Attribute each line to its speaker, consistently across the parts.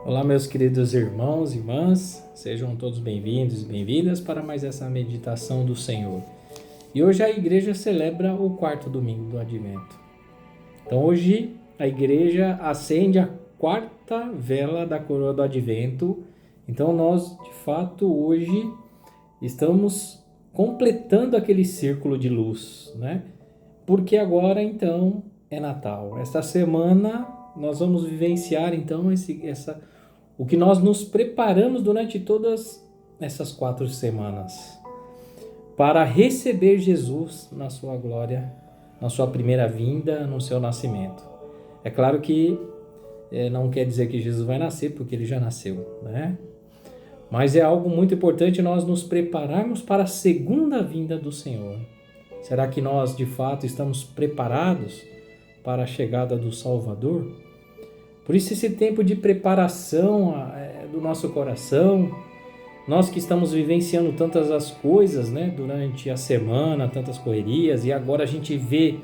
Speaker 1: Olá, meus queridos irmãos e irmãs, sejam todos bem-vindos e bem-vindas para mais essa meditação do Senhor. E hoje a igreja celebra o quarto domingo do Advento. Então hoje a igreja acende a quarta vela da coroa do Advento. Então nós, de fato, hoje estamos completando aquele círculo de luz, né? Porque agora então é Natal. Esta semana nós vamos vivenciar então o que nós nos preparamos durante todas essas 4 semanas para receber Jesus na sua glória, na sua primeira vinda, no seu nascimento. É claro que não quer dizer que Jesus vai nascer, porque ele já nasceu, né? Mas é algo muito importante nós nos prepararmos para a segunda vinda do Senhor. Será que nós, de fato, estamos preparados para a chegada do Salvador? Por isso, esse tempo de preparação do nosso coração, nós que estamos vivenciando tantas as coisas, né, durante a semana, tantas correrias, e agora a gente vê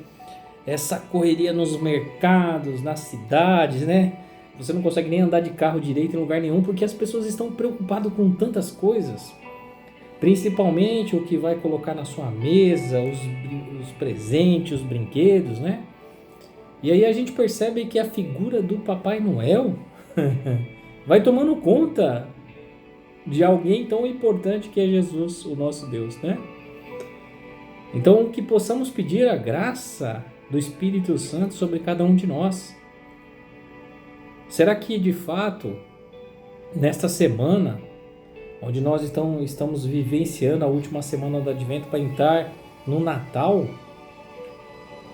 Speaker 1: essa correria nos mercados, nas cidades, né? Você não consegue nem andar de carro direito em lugar nenhum, porque as pessoas estão preocupadas com tantas coisas, principalmente o que vai colocar na sua mesa, os presentes, os brinquedos, né? E aí a gente percebe que a figura do Papai Noel vai tomando conta de alguém tão importante que é Jesus, o nosso Deus, né? Então que possamos pedir a graça do Espírito Santo sobre cada um de nós. Será que de fato, nesta semana, onde nós estamos vivenciando a última semana do Advento para entrar no Natal,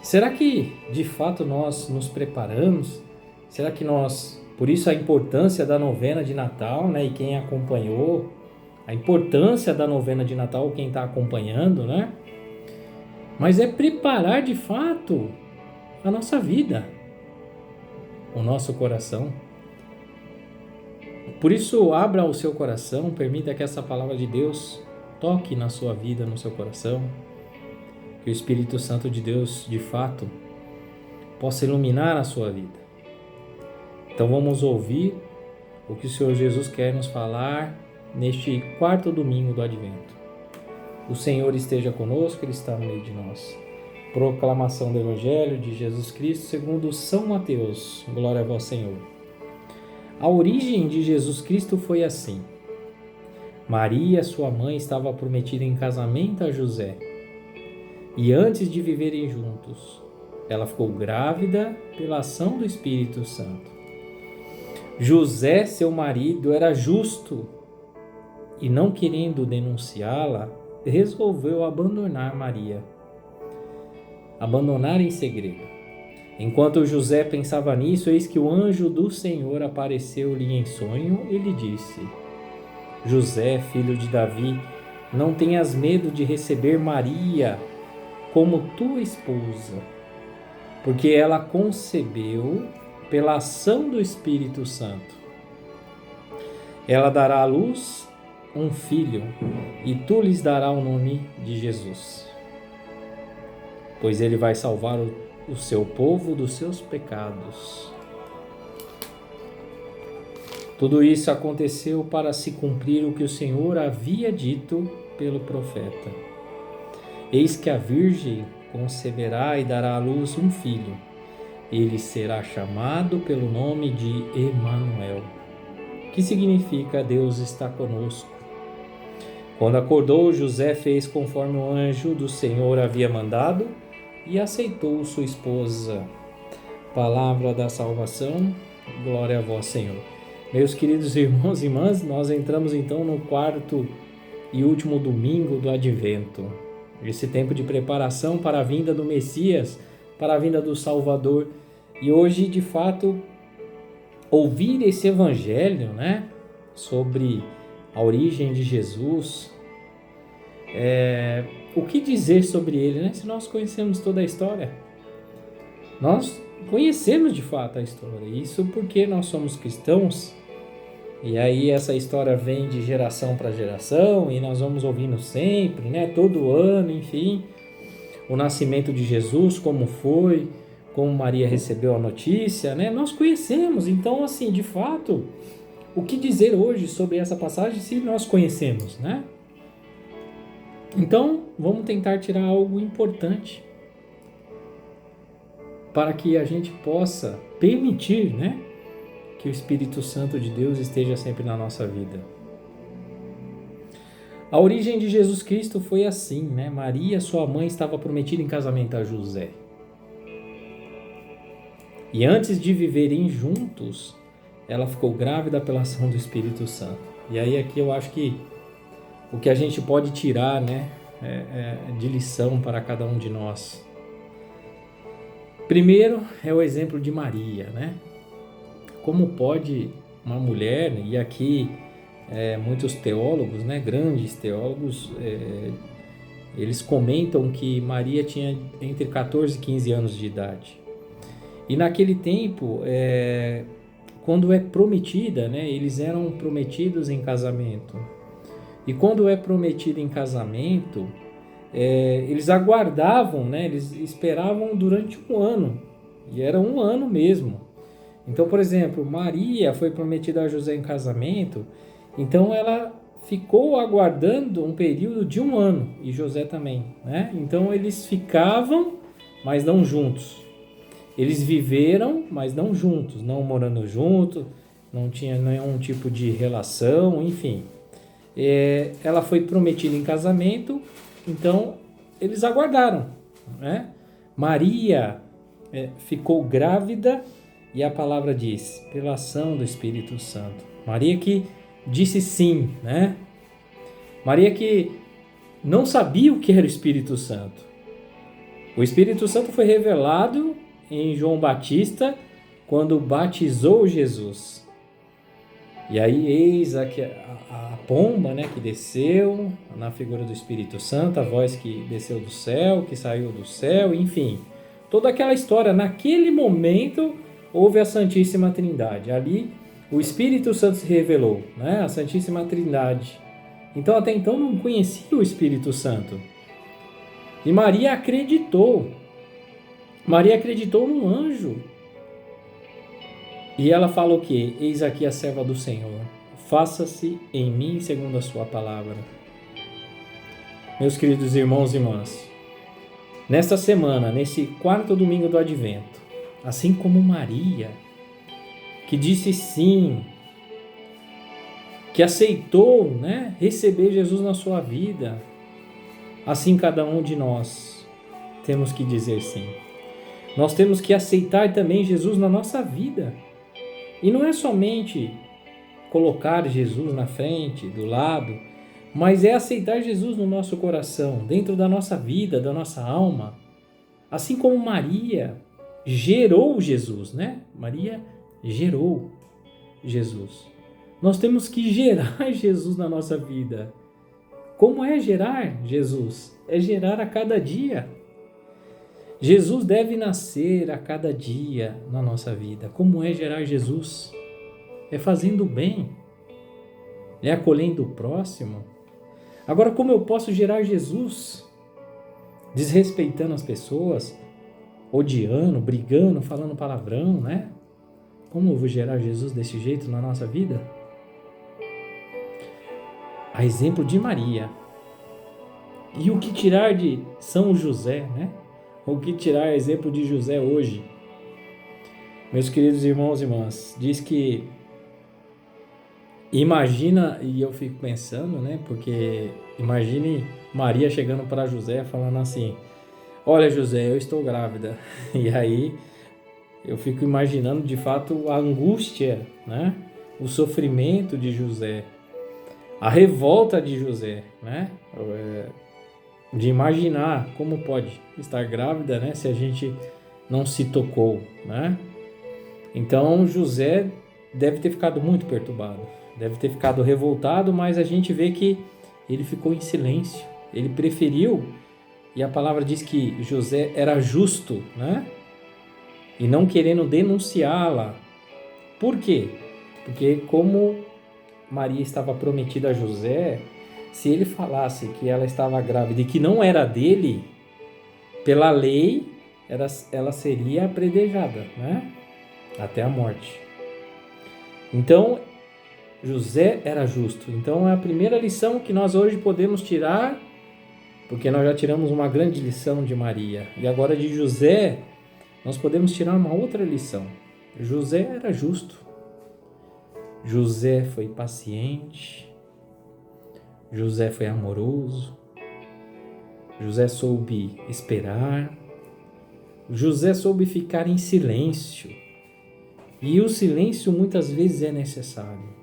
Speaker 1: será que de fato nós nos preparamos? Será que nós, por isso a importância da novena de Natal, né? E quem acompanhou, a importância da novena de Natal, quem está acompanhando, né? Mas é preparar de fato a nossa vida, o nosso coração. Por isso, abra o seu coração, permita que essa palavra de Deus toque na sua vida, no seu coração. Que o Espírito Santo de Deus, de fato, possa iluminar a sua vida. Então vamos ouvir o que o Senhor Jesus quer nos falar neste quarto domingo do Advento. O Senhor esteja conosco, Ele está no meio de nós. Proclamação do Evangelho de Jesus Cristo segundo São Mateus. Glória a vós, Senhor. A origem de Jesus Cristo foi assim. Maria, sua mãe, estava prometida em casamento a José. E antes de viverem juntos, ela ficou grávida pela ação do Espírito Santo. José, seu marido, era justo e, não querendo denunciá-la, resolveu abandonar Maria. Abandonar em segredo. Enquanto José pensava nisso, eis que o anjo do Senhor apareceu-lhe em sonho e lhe disse: José, filho de Davi, não tenhas medo de receber Maria como tua esposa, porque ela concebeu pela ação do Espírito Santo. Ela dará à luz um filho, e tu lhes darás o nome de Jesus, pois ele vai salvar o seu povo dos seus pecados. Tudo isso aconteceu para se cumprir o que o Senhor havia dito pelo profeta. Eis que a virgem conceberá e dará à luz um filho. Ele será chamado pelo nome de Emanuel, que significa Deus está conosco. Quando acordou, José fez conforme o anjo do Senhor havia mandado e aceitou sua esposa. Palavra da salvação, glória a vós, Senhor. Meus queridos irmãos e irmãs, nós entramos então no quarto e último domingo do Advento. Esse tempo de preparação para a vinda do Messias, para a vinda do Salvador. E hoje, de fato, ouvir esse evangelho, né, sobre a origem de Jesus, o que dizer sobre ele, né? Se nós conhecemos toda a história, nós conhecemos de fato a história, isso porque nós somos cristãos, e aí essa história vem de geração para geração, e nós vamos ouvindo sempre, né? Todo ano, enfim, o nascimento de Jesus, como foi, como Maria recebeu a notícia, né? Nós conhecemos, então assim, de fato, o que dizer hoje sobre essa passagem se nós conhecemos, né? Então, vamos tentar tirar algo importante para que a gente possa permitir, né, que o Espírito Santo de Deus esteja sempre na nossa vida. A origem de Jesus Cristo foi assim, né? Maria, sua mãe, estava prometida em casamento a José. E antes de viverem juntos, ela ficou grávida pela ação do Espírito Santo. E aí aqui eu acho que o que a gente pode tirar, né, de lição para cada um de nós. Primeiro é o exemplo de Maria, né? Como pode uma mulher, e aqui muitos teólogos, né, grandes teólogos, eles comentam que Maria tinha entre 14 e 15 anos de idade. E naquele tempo, quando é prometida, né, eles eram prometidos em casamento. E quando é prometido em casamento, eles aguardavam, né, eles esperavam durante um ano. E era um ano mesmo. Então, por exemplo, Maria foi prometida a José em casamento, então ela ficou aguardando um período de um ano, e José também, né? Então eles ficavam, mas não juntos. Eles viveram, mas não juntos, não morando juntos, não tinha nenhum tipo de relação, enfim. Ela foi prometida em casamento, então eles aguardaram, né? Maria ficou grávida e a palavra diz, pela ação do Espírito Santo. Maria que disse sim, né? Maria que não sabia o que era o Espírito Santo. O Espírito Santo foi revelado em João Batista quando batizou Jesus. E aí eis a pomba, né, que desceu na figura do Espírito Santo, a voz que desceu do céu, que saiu do céu, enfim. Toda aquela história, naquele momento houve a Santíssima Trindade. Ali o Espírito Santo se revelou, né, a Santíssima Trindade. Então até então não conhecia o Espírito Santo. E Maria acreditou. Maria acreditou num anjo. E ela fala o quê? Eis aqui a serva do Senhor. Faça-se em mim segundo a sua palavra. Meus queridos irmãos e irmãs, nesta semana, nesse quarto domingo do Advento, assim como Maria, que disse sim, que aceitou, né, receber Jesus na sua vida, assim cada um de nós temos que dizer sim. Nós temos que aceitar também Jesus na nossa vida. E não é somente colocar Jesus na frente, do lado, mas é aceitar Jesus no nosso coração, dentro da nossa vida, da nossa alma. Assim como Maria gerou Jesus, né? Maria gerou Jesus. Nós temos que gerar Jesus na nossa vida. Como é gerar Jesus? É gerar a cada dia. Jesus deve nascer a cada dia na nossa vida. Como é gerar Jesus? É fazendo o bem, é acolhendo o próximo. Agora, como eu posso gerar Jesus? Desrespeitando as pessoas, odiando, brigando, falando palavrão, né? Como eu vou gerar Jesus desse jeito na nossa vida? A exemplo de Maria. E o que tirar de São José, né? O que tirar exemplo de José hoje? Meus queridos irmãos e irmãs, diz que imagina, e eu fico pensando, né? Porque imagine Maria chegando para José falando assim: olha, José, eu estou grávida. E aí eu fico imaginando de fato a angústia, né? O sofrimento de José, a revolta de José, né? De imaginar como pode estar grávida, né, se a gente não se tocou, né? Então José deve ter ficado muito perturbado, deve ter ficado revoltado, mas a gente vê que ele ficou em silêncio, ele preferiu, e a palavra diz que José era justo, né? E não querendo denunciá-la. Por quê? Porque como Maria estava prometida a José, se ele falasse que ela estava grávida e que não era dele, pela lei, ela seria apedrejada, né? Até a morte. Então, José era justo. Então é a primeira lição que nós hoje podemos tirar, porque nós já tiramos uma grande lição de Maria. E agora de José, nós podemos tirar uma outra lição. José era justo. José foi paciente. José foi amoroso. José soube esperar. José soube ficar em silêncio. E o silêncio muitas vezes é necessário.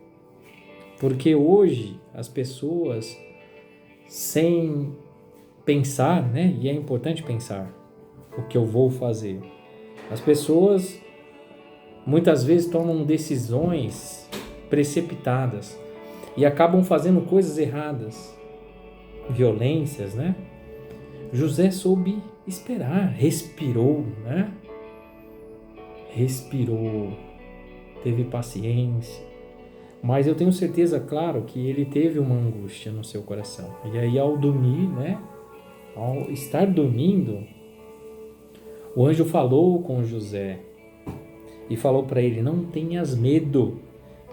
Speaker 1: Porque hoje as pessoas, sem pensar, né? E é importante pensar o que eu vou fazer. As pessoas muitas vezes tomam decisões precipitadas e acabam fazendo coisas erradas, violências, né? José soube esperar, respirou, né? Respirou, teve paciência. Mas eu tenho certeza, claro, que ele teve uma angústia no seu coração. E aí ao dormir, né? Ao estar dormindo, o anjo falou com José e falou para ele: não tenhas medo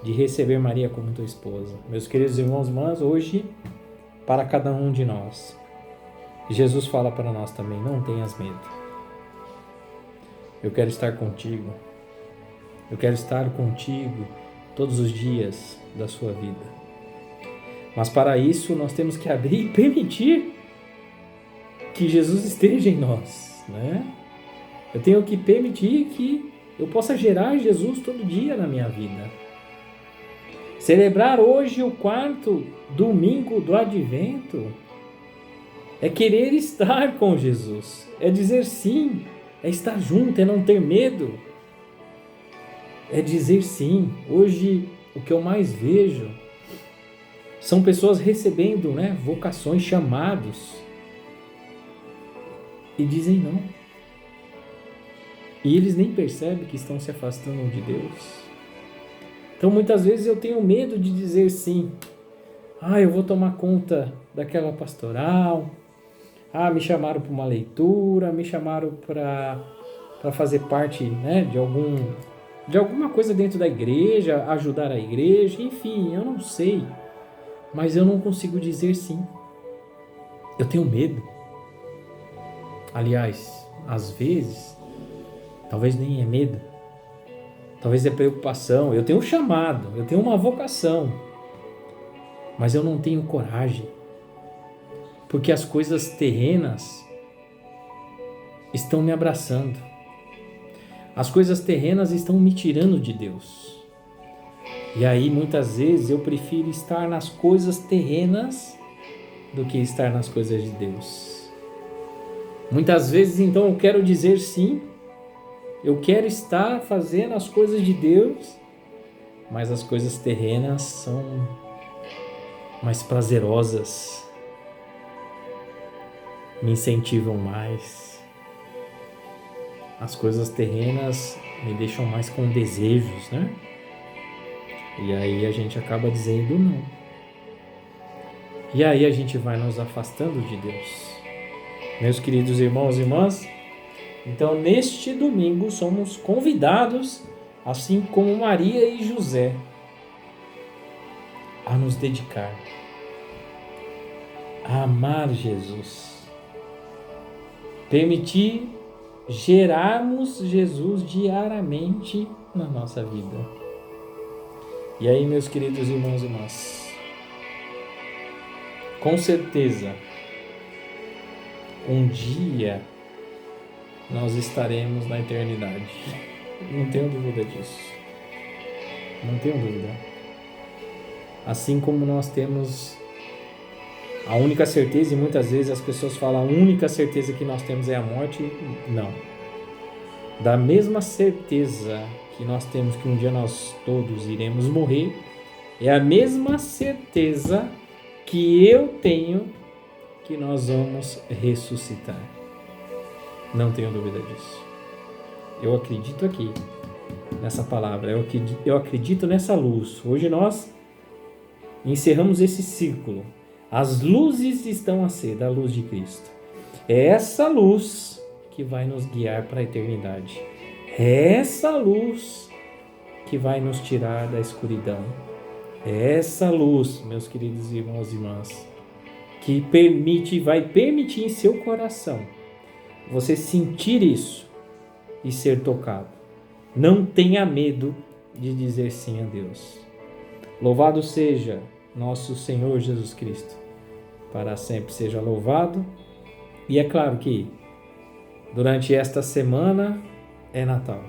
Speaker 1: de receber Maria como tua esposa. Meus queridos irmãos e irmãs, hoje, para cada um de nós, Jesus fala para nós também: não tenhas medo. Eu quero estar contigo. Eu quero estar contigo todos os dias da sua vida. Mas para isso nós temos que abrir e permitir que Jesus esteja em nós, né? Eu tenho que permitir que eu possa gerar Jesus todo dia na minha vida. Celebrar hoje o 4º domingo do Advento é querer estar com Jesus, é dizer sim, é estar junto, é não ter medo, é dizer sim. Hoje o que eu mais vejo são pessoas recebendo, né, vocações, chamados, e dizem não. E eles nem percebem que estão se afastando de Deus. Então muitas vezes eu tenho medo de dizer sim. Eu vou tomar conta daquela pastoral. Me chamaram para uma leitura, me chamaram para fazer parte, né, de alguma coisa dentro da igreja, ajudar a igreja, enfim, eu não sei. Mas eu não consigo dizer sim. Eu tenho medo. Aliás, às vezes, talvez nem é medo. Talvez é preocupação. Eu tenho um chamado, eu tenho uma vocação. Mas eu não tenho coragem. Porque as coisas terrenas estão me abraçando. As coisas terrenas estão me tirando de Deus. E aí, muitas vezes, eu prefiro estar nas coisas terrenas do que estar nas coisas de Deus. Muitas vezes, então, eu quero dizer sim, eu quero estar fazendo as coisas de Deus, mas as coisas terrenas são mais prazerosas, me incentivam mais. As coisas terrenas me deixam mais com desejos, né? E aí a gente acaba dizendo não. E aí a gente vai nos afastando de Deus. Meus queridos irmãos e irmãs, então neste domingo somos convidados, assim como Maria e José, a nos dedicar, a amar Jesus, permitir gerarmos Jesus diariamente na nossa vida. E aí, meus queridos irmãos e irmãs, com certeza, um dia nós estaremos na eternidade. Não tenho dúvida disso. Não tenho dúvida. Assim como nós temos a única certeza, e muitas vezes as pessoas falam a única certeza que nós temos é a morte. Não. Da mesma certeza que nós temos que um dia nós todos iremos morrer, é a mesma certeza que eu tenho que nós vamos ressuscitar. Não tenho dúvida disso. Eu acredito aqui nessa palavra, eu acredito nessa luz. Hoje nós encerramos esse círculo. As luzes estão acesas, a luz de Cristo. É essa luz que vai nos guiar para a eternidade. É essa luz que vai nos tirar da escuridão. É essa luz, meus queridos irmãos e irmãs, que vai permitir em seu coração você sentir isso e ser tocado. Não tenha medo de dizer sim a Deus. Louvado seja nosso Senhor Jesus Cristo. Para sempre seja louvado. E é claro que durante esta semana é Natal.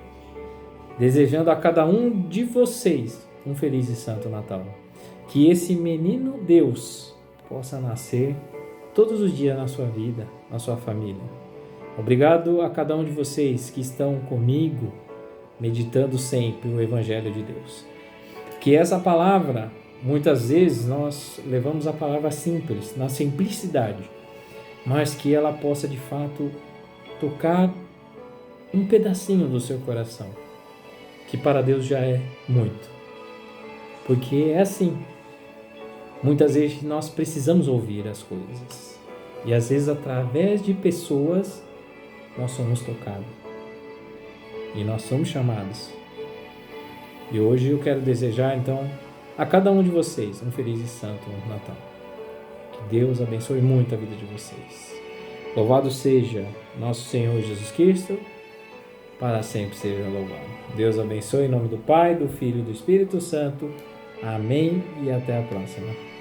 Speaker 1: Desejando a cada um de vocês um feliz e santo Natal. Que esse menino Deus possa nascer todos os dias na sua vida, na sua família. Obrigado a cada um de vocês que estão comigo, meditando sempre o Evangelho de Deus. Que essa palavra, muitas vezes nós levamos a palavra simples, na simplicidade, mas que ela possa de fato tocar um pedacinho do seu coração, que para Deus já é muito. Porque é assim, muitas vezes nós precisamos ouvir as coisas, e às vezes através de pessoas nós somos tocados, e nós somos chamados. E hoje eu quero desejar então a cada um de vocês um feliz e santo Natal. Que Deus abençoe muito a vida de vocês. Louvado seja nosso Senhor Jesus Cristo, para sempre seja louvado. Deus abençoe em nome do Pai, do Filho e do Espírito Santo. Amém e até a próxima.